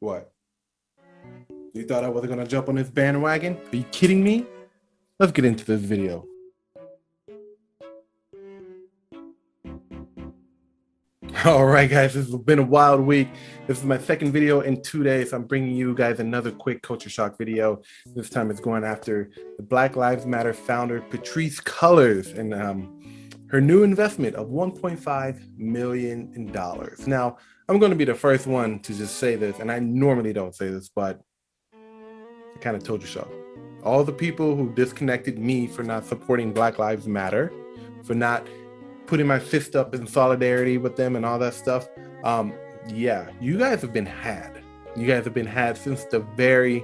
What? You thought I wasn't gonna jump on this bandwagon? Are you kidding me? Let's get into this video. All right, guys, this has been a wild week. This is my second video in 2 days. I'm bringing you guys another quick culture shock video. This time it's going after the Black Lives Matter founder, Patrisse Cullors, and her new investment of $1.5 million. Now, I'm going to be the first one to just say this, and I normally don't say this, but I kind of told you so. All the people who disconnected me for not supporting Black Lives Matter, for not putting my fist up in solidarity with them and all that stuff. Yeah, you guys have been had. You guys have been had since the very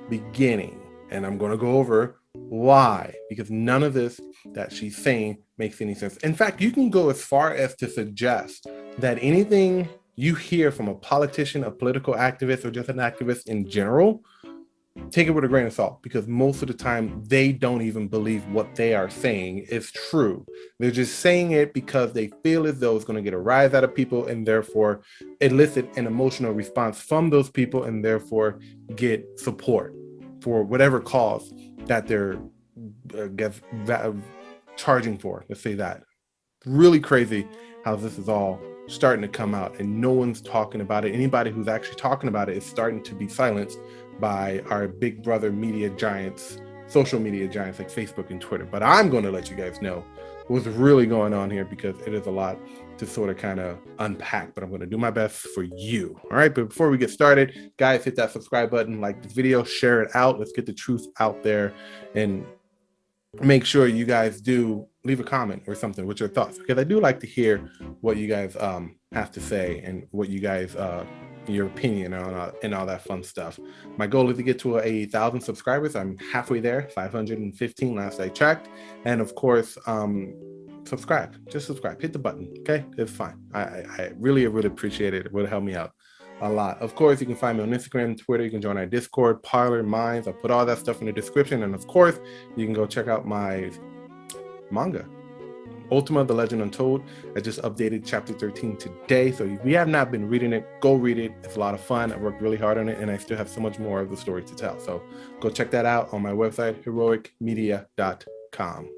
beginning. And I'm going to go over why, because none of this that she's saying makes any sense. In fact, you can go as far as to suggest that anything you hear from a politician, a political activist, or just an activist in general, take it with a grain of salt, because most of the time they don't even believe what they are saying is true. They're just saying it because they feel as though it's going to get a rise out of people and therefore elicit an emotional response from those people and therefore get support for whatever cause that they're charging for. Let's say that. Really crazy how this is all starting to come out and no one's talking about it. Anybody who's actually talking about it is starting to be silenced by our big brother media giants, social media giants like Facebook and Twitter. But I'm going to let you guys know what's really going on here, because it is a lot to sort of kind of unpack, but I'm going to do my best for you. All right. But before we get started, guys, hit that subscribe button, like this video, share it out. Let's get the truth out there, and make sure you guys do leave a comment or something with your thoughts, because I do like to hear what you guys have to say and what you guys your opinion on and all that fun stuff. My goal is to get to 1,000 subscribers. I'm halfway there, 515 last I checked. And of course, subscribe, just subscribe, hit the button. Okay, it's fine. I really appreciate it. It would help me out a lot. Of course, you can find me on Instagram, Twitter. You can join our Discord, Parler, Minds. I'll put all that stuff in the description. And of course, you can go check out my manga, Ultima, The Legend Untold. I just updated chapter 13 today. So if you have not been reading it, go read it. It's a lot of fun. I worked really hard on it, and I still have so much more of the story to tell. So go check that out on my website, heroicmedia.com.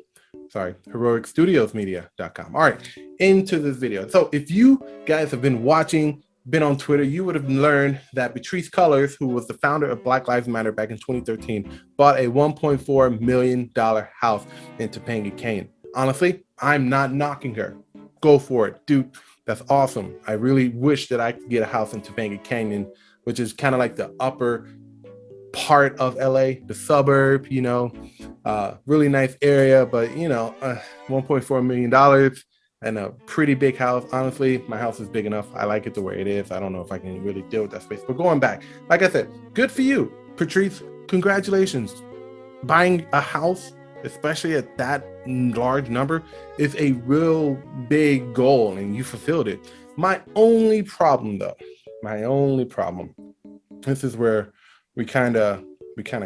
Sorry, heroicstudiosmedia.com. All right, into this video. So if you guys have been watching, been on Twitter, you would have learned that Patrisse Cullors, who was the founder of Black Lives Matter back in 2013, bought a $1.4 million house in Topanga Canyon. Honestly, I'm not knocking her. Go for it, dude. That's awesome. I really wish that I could get a house in Topanga Canyon, which is kind of like the upper part of LA, the suburb, you know, really nice area, but you know, $1.4 million and a pretty big house. Honestly, my house is big enough. I like it the way it is. I don't know if I can really deal with that space, but going back, like I said, good for you, Patrisse. Congratulations. Buying a house, especially at that large number, is a real big goal, and you fulfilled it. My only problem, though, this is where we kind of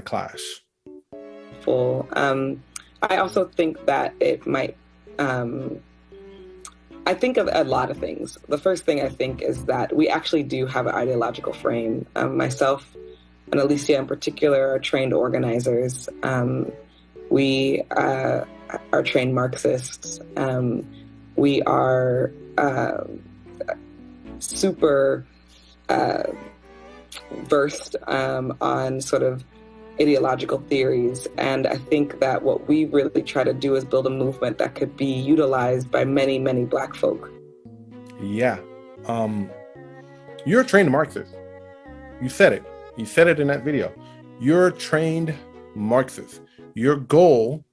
clash. I also think that it might, I think of a lot of things. The first thing I think is that we actually do have an ideological frame. Myself and Alicia in particular are trained organizers. We are trained Marxists. We are super versed on sort of ideological theories. And I think that what we really try to do is build a movement that could be utilized by many, many Black folk. Yeah. You're a trained Marxist. You said it. You said it in that video. You're a trained Marxist. Your goal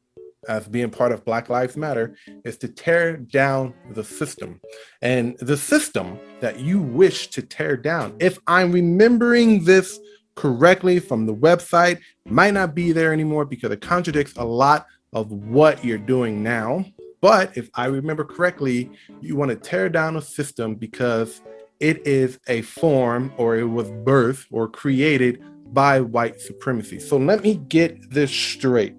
as being part of Black Lives Matter is to tear down the system. And the system that you wish to tear down, if I'm remembering this correctly from the website, might not be there anymore because it contradicts a lot of what you're doing now. But if I remember correctly, you want to tear down a system because it is a form, or it was birthed or created by white supremacy. So let me get this straight.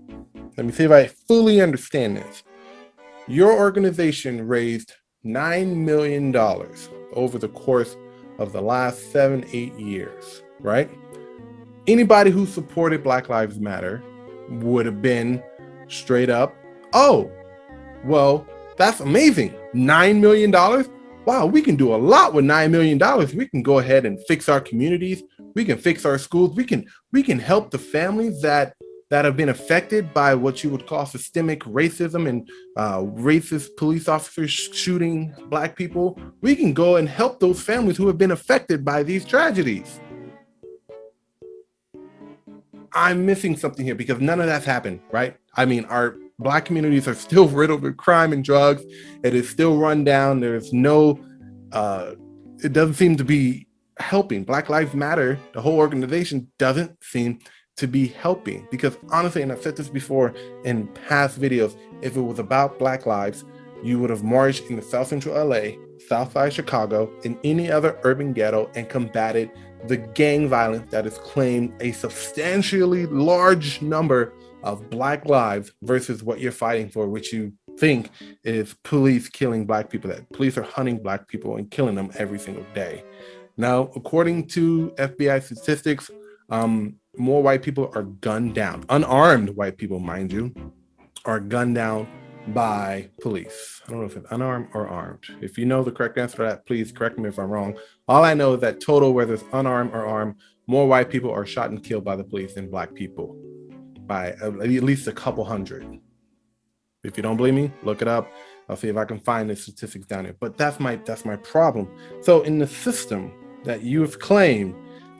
Let me see if I fully understand this. Your organization raised $9 million over the course of the last 7-8 years, right? Anybody who supported Black Lives Matter would have been straight up, oh, well, that's amazing. $9 million. Wow, we can do a lot with $9 million. We can go ahead and fix our communities. We can fix our schools. We can help the families that have been affected by what you would call systemic racism and racist police officers shooting Black people. We can go and help those families who have been affected by these tragedies. I'm missing something here because none of that's happened, right? I mean, our Black communities are still riddled with crime and drugs. It is still run down. There's no, uh, it doesn't seem to be helping. Black Lives Matter, the whole organization, doesn't seem to be helping because honestly, and I've said this before in past videos, if it was about Black lives, you would have marched in the South Central LA, Southside Chicago, and any other urban ghetto and combated the gang violence that has claimed a substantially large number of Black lives versus what you're fighting for, which you think is police killing Black people, that police are hunting Black people and killing them every single day. Now, according to FBI statistics, more white people are gunned down, unarmed white people, mind you, are gunned down by police. I don't know if it's unarmed or armed. If you know the correct answer to that, please correct me if I'm wrong. All I know is that total, whether it's unarmed or armed, more white people are shot and killed by the police than Black people, by at least a couple hundred. If you don't believe me, look it up. I'll see if I can find the statistics down here. But that's my problem. So in the system that you have claimed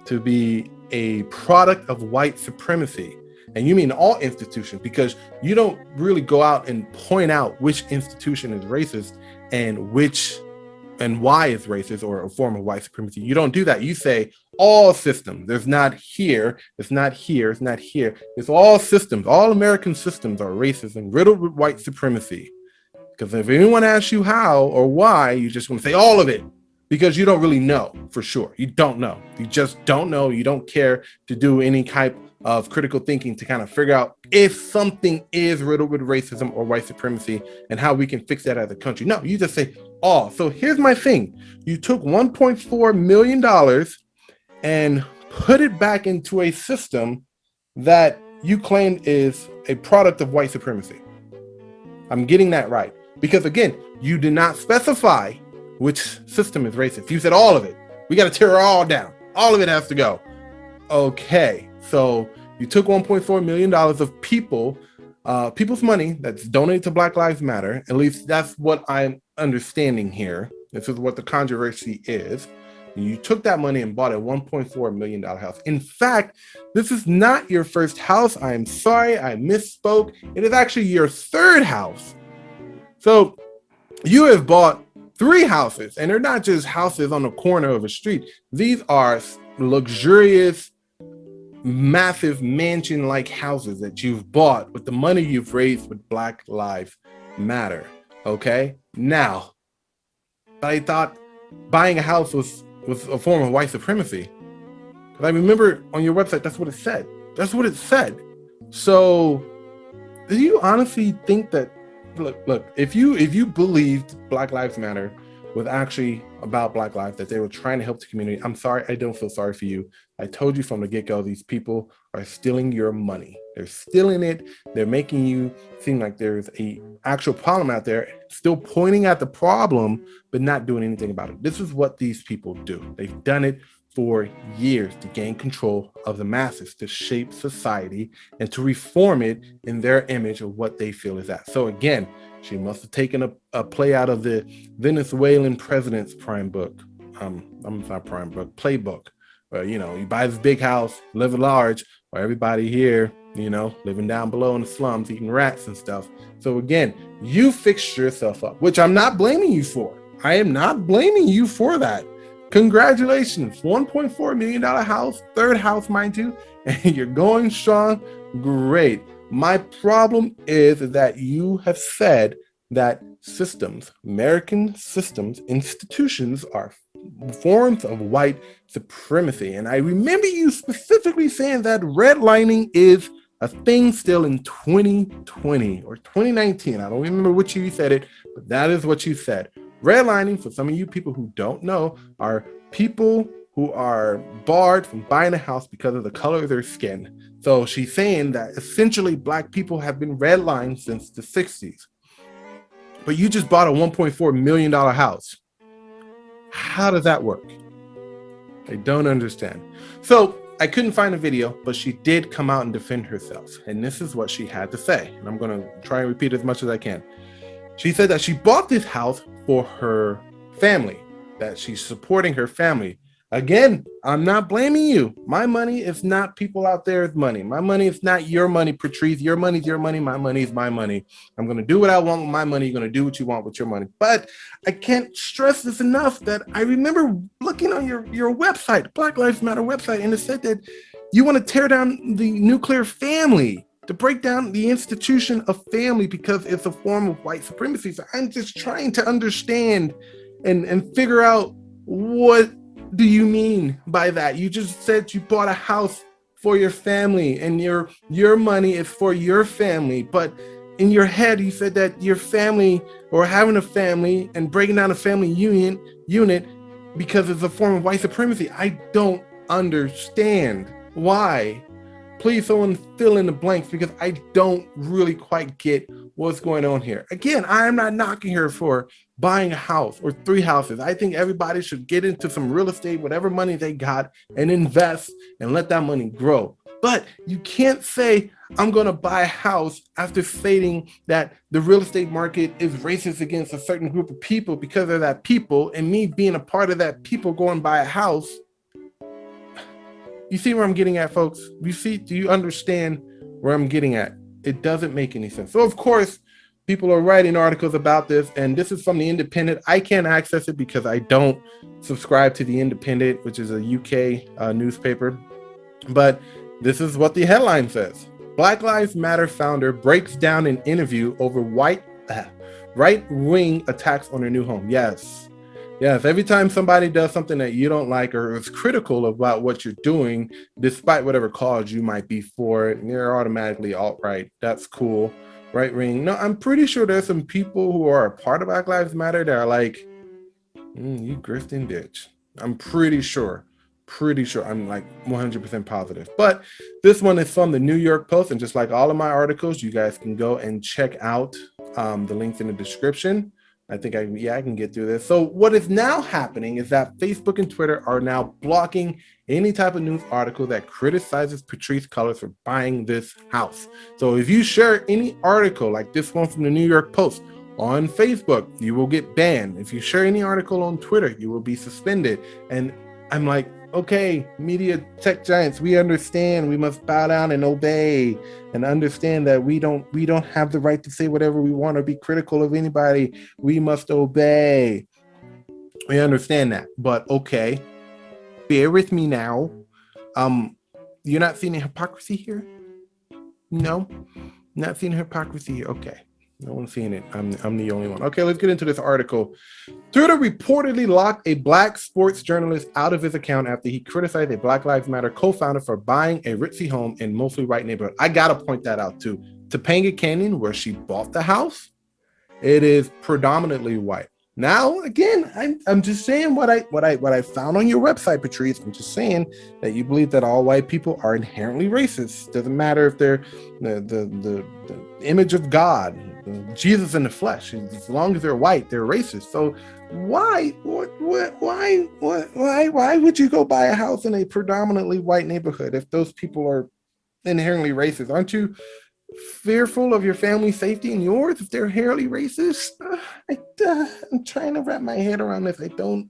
to be a product of white supremacy, and you mean all institutions, because you don't really go out and point out which institution is racist and why it's racist or a form of white supremacy. You don't do that. You say all systems. There's not here, it's not here, it's not here. It's all systems. All American systems are racist and riddled with white supremacy. Because if anyone asks you how or why, you just want to say all of it, because you don't really know for sure. You don't know. You just don't know. You don't care to do any type of critical thinking to kind of figure out if something is riddled with racism or white supremacy and how we can fix that as a country. No, you just say, oh, so here's my thing. You took $1.4 million and put it back into a system that you claim is a product of white supremacy. I'm getting that right. Because again, you did not specify which system is racist. You said all of it. We got to tear it all down. All of it has to go. Okay, so you took $1.4 million of people's money that's donated to Black Lives Matter. At least that's what I'm understanding here. This is what the controversy is. You took that money and bought a $1.4 million house. In fact, this is not your first house. I am sorry, I misspoke. It is actually your third house. So you have bought 3 houses, and they're not just houses on the corner of a street. These are luxurious, massive mansion-like houses that you've bought with the money you've raised with Black Lives Matter. Okay? Now, I thought buying a house was a form of white supremacy. Because I remember on your website, that's what it said. That's what it said. So, do you honestly think that, look, if you believed Black Lives Matter was actually about Black lives, that they were trying to help the community, I'm sorry, I don't feel sorry for you. I told you from the get-go, these people are stealing your money. They're stealing it. They're making you seem like there's a actual problem out there, still pointing at the problem, but not doing anything about it. This is what these people do. They've done it for years to gain control of the masses, to shape society, and to reform it in their image of what they feel is that. So again, she must have taken a play out of the Venezuelan president's prime book. I'm not prime book, playbook. You buy this big house, live large, or everybody here, living down below in the slums, eating rats and stuff. So again, you fixed yourself up, which I'm not blaming you for. I am not blaming you for that. Congratulations, $1.4 million house, third house, mind you, and you're going strong. Great. My problem is that you have said that systems, American systems, institutions are forms of white supremacy. And I remember you specifically saying that redlining is a thing still in 2020 or 2019. I don't remember which year you said it, but that is what you said. Redlining, for some of you people who don't know, are people who are barred from buying a house because of the color of their skin. So she's saying that essentially black people have been redlined since the 60s. But you just bought a $1.4 million house. How does that work? I don't understand. So I couldn't find a video, but she did come out and defend herself. And this is what she had to say. And I'm going to try and repeat as much as I can. She said that she bought this house for her family, that she's supporting her family. Again, I'm not blaming you. My money is not people out there's money. My money is not your money, Patrice. Your money's your money. My money is my money. I'm going to do what I want with my money. You're going to do what you want with your money. But I can't stress this enough that I remember looking on your website, Black Lives Matter website, and it said that you want to tear down the nuclear family, to break down the institution of family because it's a form of white supremacy. So I'm just trying to understand and figure out, what do you mean by that? You just said you bought a house for your family and your money is for your family, but in your head you said that your family, or having a family and breaking down a family unit because it's a form of white supremacy. I don't understand why. Please, someone fill in the blanks because I don't really quite get what's going on here. Again, I am not knocking her for buying a house or 3 houses. I think everybody should get into some real estate, whatever money they got, and invest and let that money grow. But you can't say, I'm going to buy a house after stating that the real estate market is racist against a certain group of people because of that people, and me being a part of that people going buy a house. You see where I'm getting at, folks? Do you understand where I'm getting at? It doesn't make any sense. So, of course, people are writing articles about this, and this is from The Independent. I can't access it because I don't subscribe to The Independent, which is a UK newspaper. But this is what the headline says. Black Lives Matter founder breaks down an interview over right-wing attacks on her new home. Yes, every time somebody does something that you don't like or is critical about what you're doing, despite whatever cause you might be for it, you're automatically alt-right. That's cool. Right wing. No, I'm pretty sure there's some people who are a part of Black Lives Matter that are like, you grifting bitch. I'm pretty sure. I'm like 100% positive. But this one is from the New York Post, and just like all of my articles, you guys can go and check out the links in the description. I think I can get through this. So what is now happening is that Facebook and Twitter are now blocking any type of news article that criticizes Patrisse Cullors for buying this house. So if you share any article like this one from the New York Post on Facebook, you will get banned. If you share any article on Twitter, you will be suspended. And I'm like, okay, media tech giants, we understand. We must bow down and obey and understand that we don't have the right to say whatever we want or be critical of anybody. We must obey. We understand that. But okay, bear with me now. You're not seeing hypocrisy here? No, not seeing hypocrisy here. Okay. No one's seeing it. I'm the only one. Okay, let's get into this article. Twitter reportedly locked a black sports journalist out of his account after he criticized a Black Lives Matter co-founder for buying a ritzy home in mostly white neighborhood. I gotta point that out too. Topanga Canyon, where she bought the house, it is predominantly white. Now, again, I'm just saying what I found on your website, Patrice. I'm just saying that you believe that all white people are inherently racist. Doesn't matter if they're the image of God, Jesus in the flesh. As long as they're white, they're racist. So why would you go buy a house in a predominantly white neighborhood if those people are inherently racist? Aren't you fearful of your family's safety and yours if they're inherently racist? I'm trying to wrap my head around this. I don't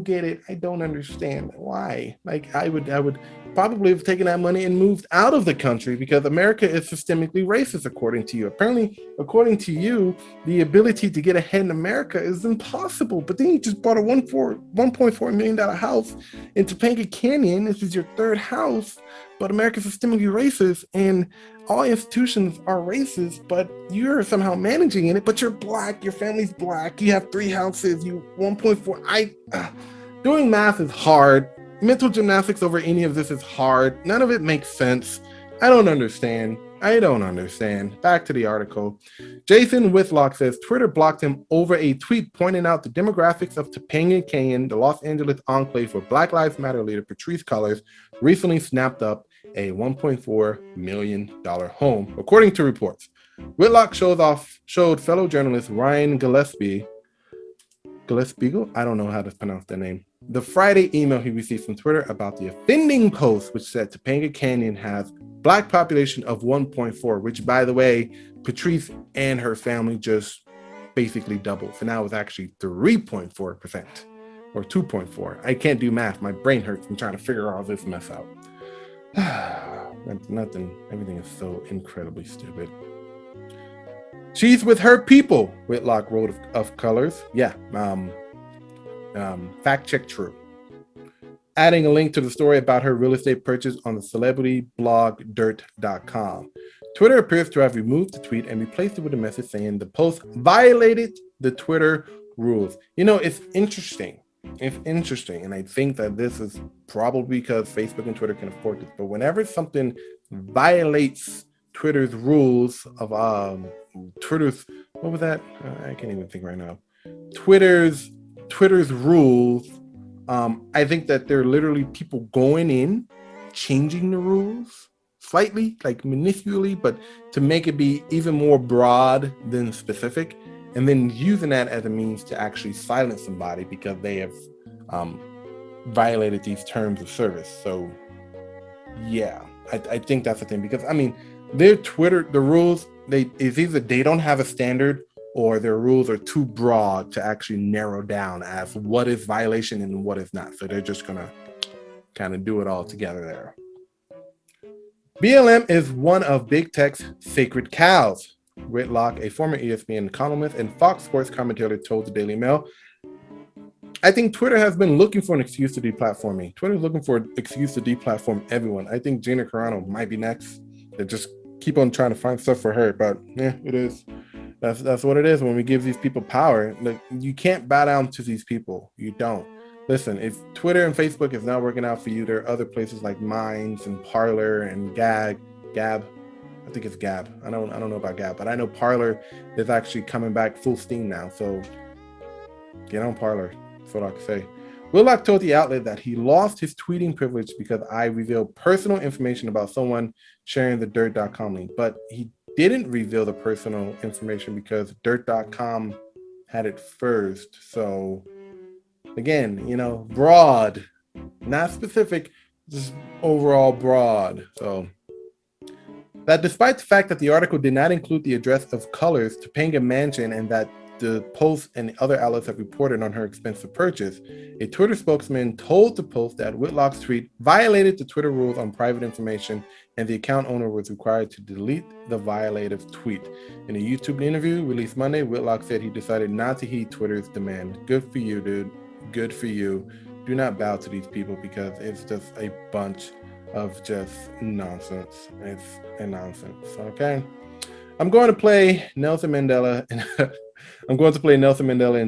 get it. I don't understand why. Like I would probably have taken that money and moved out of the country because America is systemically racist, according to you. Apparently, according to you, the ability to get ahead in America is impossible. But then you just bought a $1.4 million house in Topanga Canyon. This is your 3rd house, but America is systemically racist, and all institutions are racist, but you're somehow managing in it. But you're black, your family's black, you have 3 houses, you 1.4. Doing math is hard. Mental gymnastics over any of this is hard. None of it makes sense. I don't understand. I don't understand. Back to the article. Jason Whitlock says Twitter blocked him over a tweet pointing out the demographics of Topanga Canyon, the Los Angeles enclave where Black Lives Matter leader Patrisse Cullors recently snapped up a $1.4 million home, according to reports. Whitlock showed fellow journalist Ryan Gillespie, I don't know how to pronounce that name, the Friday email he received from Twitter about the offending post, which said Topanga Canyon has Black population of 1.4, which, by the way, Patrisse and her family just basically doubled. So now it's actually 3.4% or 2.4. I can't do math. My brain hurts from trying to figure all this mess out. Nothing. Everything is so incredibly stupid. She's with her people, Whitlock wrote of Colors. Yeah, fact check true. Adding a link to the story about her real estate purchase on the celebrity blog dirt.com. Twitter appears to have removed the tweet and replaced it with a message saying the post violated the Twitter rules. You know, it's interesting. It's interesting. And I think that this is probably because Facebook and Twitter can afford this. But whenever something violates Twitter's rules of Twitter's, what was that? I can't even think right now. Twitter's rules. I think that there are literally people going in, changing the rules slightly, like minusculely, but to make it be even more broad than specific, and then using that as a means to actually silence somebody because they have violated these terms of service. So yeah, I think that's the thing, because I mean, their Twitter, the rules, it's either they don't have a standard or their rules are too broad to actually narrow down as what is violation and what is not. So they're just gonna kind of do it all together there. BLM is one of big tech's sacred cows. Whitlock, a former ESPN columnist and Fox Sports commentator, told the Daily Mail, I think Twitter has been looking for an excuse to deplatform me. Twitter's looking for an excuse to deplatform everyone. I think Gina Carano might be next. They just keep on trying to find stuff for her, but yeah, it is. That's what it is when we give these people power. Like, you can't bow down to these people. You don't. Listen, if Twitter and Facebook is not working out for you, there are other places like Minds and Parler and Gab. I think it's Gab. I don't know about Gab, but I know Parler is actually coming back full steam now. So get on Parler. That's what I can say. Whitlock told the outlet that he lost his tweeting privilege because I revealed personal information about someone sharing the dirt.com link, but he didn't reveal the personal information because dirt.com had it first. So again, you know, broad, not specific, just overall broad. So that despite the fact that the article did not include the address of Colors, Topanga Mansion, and that the Post and other outlets have reported on her expensive purchase, a Twitter spokesman told the Post that Whitlock's tweet violated the Twitter rules on private information, and the account owner was required to delete the violative tweet. In a YouTube interview released Monday, Whitlock said he decided not to heed Twitter's demand. Good for you, dude. Good for you. Do not bow to these people because it's just a bunch of just nonsense. It's a nonsense. Okay. I'm going to play Nelson Mandela in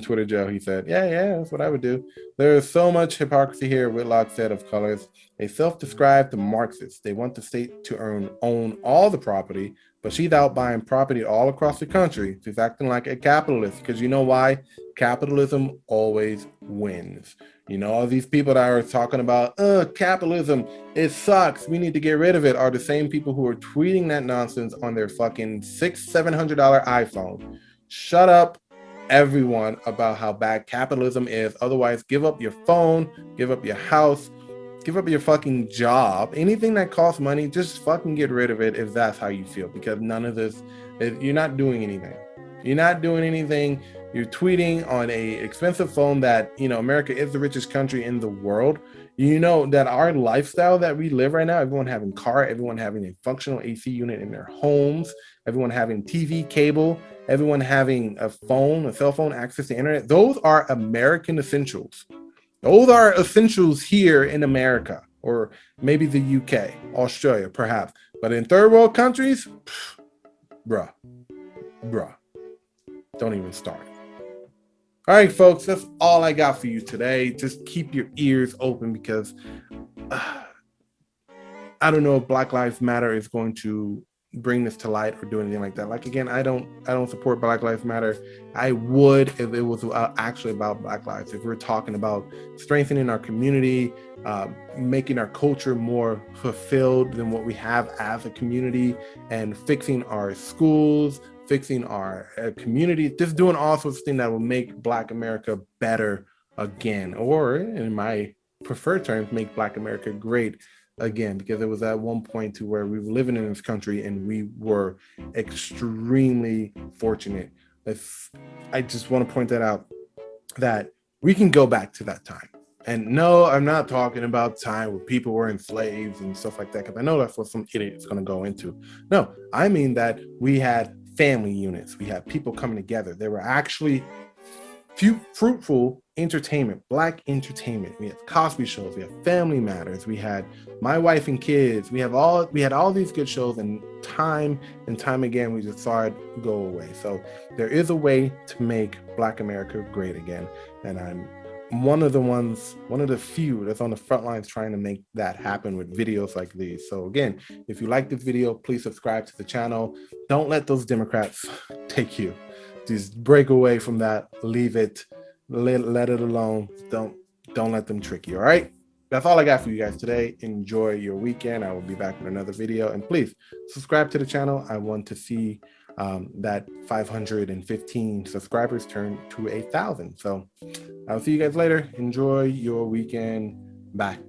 Twitter jail, he said. Yeah, that's what I would do. There is so much hypocrisy here, Whitlock said of Colors. They self-describe the Marxists. They want the state to own all the property, but she's out buying property all across the country. She's acting like a capitalist, because you know why? Capitalism always wins. You know, all these people that are talking about, capitalism, it sucks, we need to get rid of it, are the same people who are tweeting that nonsense on their fucking $600-700 iPhone. Shut up, everyone, about how bad capitalism is. Otherwise, give up your phone, give up your house, give up your fucking job. Anything that costs money, just fucking get rid of it if that's how you feel, because none of this, you're not doing anything. You're not doing anything. You're tweeting on a expensive phone that, you know, America is the richest country in the world. You know that our lifestyle that we live right now, everyone having car, everyone having a functional AC unit in their homes, everyone having TV cable, everyone having a phone, a cell phone, access to internet. Those are American essentials. Those are essentials here in America, or maybe the UK, Australia, perhaps. But in third world countries, bruh, don't even start. All right, folks, that's all I got for you today. Just keep your ears open, because I don't know if Black Lives Matter is going to bring this to light or do anything like that. Like, again, I don't support Black Lives Matter. I would if it was actually about Black lives. If we're talking about strengthening our community, making our culture more fulfilled than what we have as a community, and fixing our schools, fixing our community, just doing all sorts of things that will make Black America better again, or in my preferred terms, make Black America great again, because it was at one point to where we were living in this country and we were extremely fortunate. If I just want to point that out, that we can go back to that time. And no, I'm not talking about time where people were enslaved and stuff like that, because I know that's what some idiot is going to go into. No, I mean that we had family units, we had people coming together. There were actually fruitful entertainment, Black entertainment. We had Cosby shows, we had Family Matters, we had My Wife and Kids, we had all these good shows, and time again we just saw it go away. So there is a way to make Black America great again, and I'm one of the few that's on the front lines trying to make that happen with videos like these. So again, if you like this video, please subscribe to the channel. Don't let those Democrats take you. Just break away from that, leave it, let it alone. Don't let them trick you. All right, that's all I got for you guys today. Enjoy your weekend. I will be back with another video, and please subscribe to the channel. I want to see that 515 subscribers turn to 1,000. So I'll see you guys later. Enjoy your weekend. Bye.